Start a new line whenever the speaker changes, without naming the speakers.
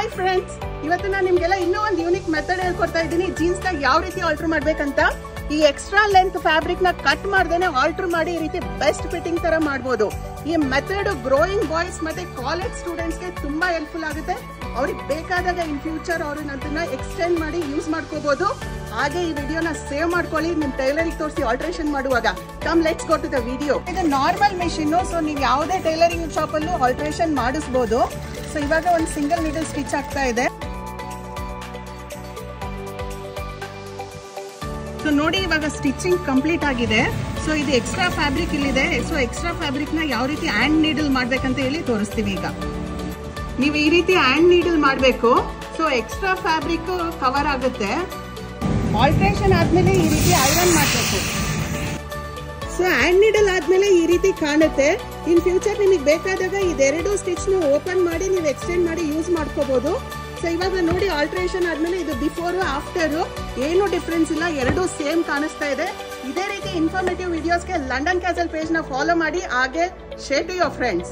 Hi friends, ಇವತ್ತು ನಾನು ನಿಮ್ಗೆಲ್ಲ ಇನ್ನೂ ಒಂದು ಯೂನಿಕ್ ಮೆಥಡ್ ಹೇಳ್ಕೊಡ್ತಾ ಇದ್ದೀನಿ. ಜೀನ್ಸ್ ನ ಯಾವ ರೀತಿ ಆಲ್ಟರ್ ಮಾಡ್ಬೇಕಂತ. ಈ ಎಕ್ಸ್ಟ್ರಾ ಲೆಂತ್ ಫ್ಯಾಬ್ರಿಕ್ ನ ಕಟ್ ಮಾಡ್ದೇನೆ ಆಲ್ಟರ್ ಮಾಡಿ ಈ ರೀತಿ ಬೆಸ್ಟ್ ಫಿಟ್ಟಿಂಗ್ ತರ ಮಾಡಬಹುದು. ಈ ಮೆಥಡ್ ಗ್ರೋಯಿಂಗ್ ಬಾಯ್ಸ್ ಮತ್ತೆ ಕಾಲೇಜ್ ಸ್ಟೂಡೆಂಟ್ಸ್ ಗೆ ತುಂಬಾ ಹೆಲ್ಪ್ಫುಲ್ ಆಗುತ್ತೆ. ಅವ್ರಿಗೆ ಬೇಕಾದಾಗ ಇನ್ ಫ್ಯೂಚರ್ ಅವರು ಅದನ್ನ ಎಕ್ಸ್ಟೆಂಡ್ ಮಾಡಿ ಯೂಸ್ ಮಾಡ್ಕೋಬಹುದು. ಹಾಗೆ ಈ ವಿಡಿಯೋನ ಸೇವ್ ಮಾಡ್ಕೊಳ್ಳಿ, ನಿಮ್ ಟೈಲರಿಂಗ್ ತೋರಿಸಿ ಆಲ್ಟ್ರೇಷನ್ ಮಾಡುವಾಗ. Come let's go to the video. ಇದು ನಾರ್ಮಲ್ ಮೆಷಿನ್, ಸೊ ನೀವು ಯಾವುದೇ ಟೈಲರಿಂಗ್ ಶಾಪ್ ಅಲ್ಲೂ ಆಲ್ಟ್ರೇಷನ್ ಮಾಡಿಸಬಹುದು. ಸೊ ಇವಾಗ ಒಂದು ಸಿಂಗಲ್ ನೀಡಲ್ ಸ್ಟಿಚ್ ಆಗ್ತಾ ಇದೆ. ಸೊ ನೋಡಿ, ಇವಾಗ ಸ್ಟಿಚಿಂಗ್ ಕಂಪ್ಲೀಟ್ ಆಗಿದೆ. ಸೊ ಇದು ಎಕ್ಸ್ಟ್ರಾ ಫ್ಯಾಬ್ರಿಕ್ ಇಲ್ಲಿದೆ. ಸೊ ಎಕ್ಸ್ಟ್ರಾ ಫ್ಯಾಬ್ರಿಕ್ ನ ಯಾವ ರೀತಿ ಹ್ಯಾಂಡ್ ನೀಡಲ್ ಮಾಡ್ಬೇಕಂತ ಹೇಳಿ ತೋರಿಸ್ತೀವಿ. ಈಗ ನೀವು ಈ ರೀತಿ ಹ್ಯಾಂಡ್ ನೀಡಲ್ ಮಾಡಬೇಕು. ಸೊ ಎಕ್ಸ್ಟ್ರಾ ಫ್ಯಾಬ್ರಿಕ್ ಕವರ್ ಆಗುತ್ತೆ. ಆಲ್ಟ್ರೇಷನ್ ಆದ್ಮೇಲೆ ಈ ರೀತಿ ಐರನ್ ಮಾಡಬೇಕು. ಸೊ ಹ್ಯಾಂಡ್ ನೀಡಲ್ ಆದ್ಮೇಲೆ ಈ ರೀತಿ ಕಾಣುತ್ತೆ. ಇನ್ ಫ್ಯೂಚರ್ ನಿಮಗೆ ಬೇಕಾದಾಗ ಇದೆರಡು ಸ್ಟಿಚ್ ನ ಓಪನ್ ಮಾಡಿ ನೀವು ಎಕ್ಸ್ಟೆಂಡ್ ಮಾಡಿ ಯೂಸ್ ಮಾಡ್ಕೋಬಹುದು. ಸೊ ಇವಾಗ ನೋಡಿ, ಆಲ್ಟ್ರೇಷನ್ ಆದ್ಮೇಲೆ ಇದು ಬಿಫೋರ್ ಆಫ್ಟರ್ ಏನು ಡಿಫ್ರೆನ್ಸ್ ಇಲ್ಲ, ಎರಡು ಸೇಮ್ ಕಾಣಿಸ್ತಾ ಇದೆ. ಇದೇ ರೀತಿ ಇನ್ಫಾರ್ಮೇಟಿವ್ ವಿಡಿಯೋಸ್ಗೆ ಲಂಡನ್ ಕ್ಯಾಸಲ್ ಪೇಜ್ ನ ಫಾಲೋ ಮಾಡಿ, ಹಾಗೆ ಶೇರ್ ಟು ಯುವರ್ ಫ್ರೆಂಡ್ಸ್.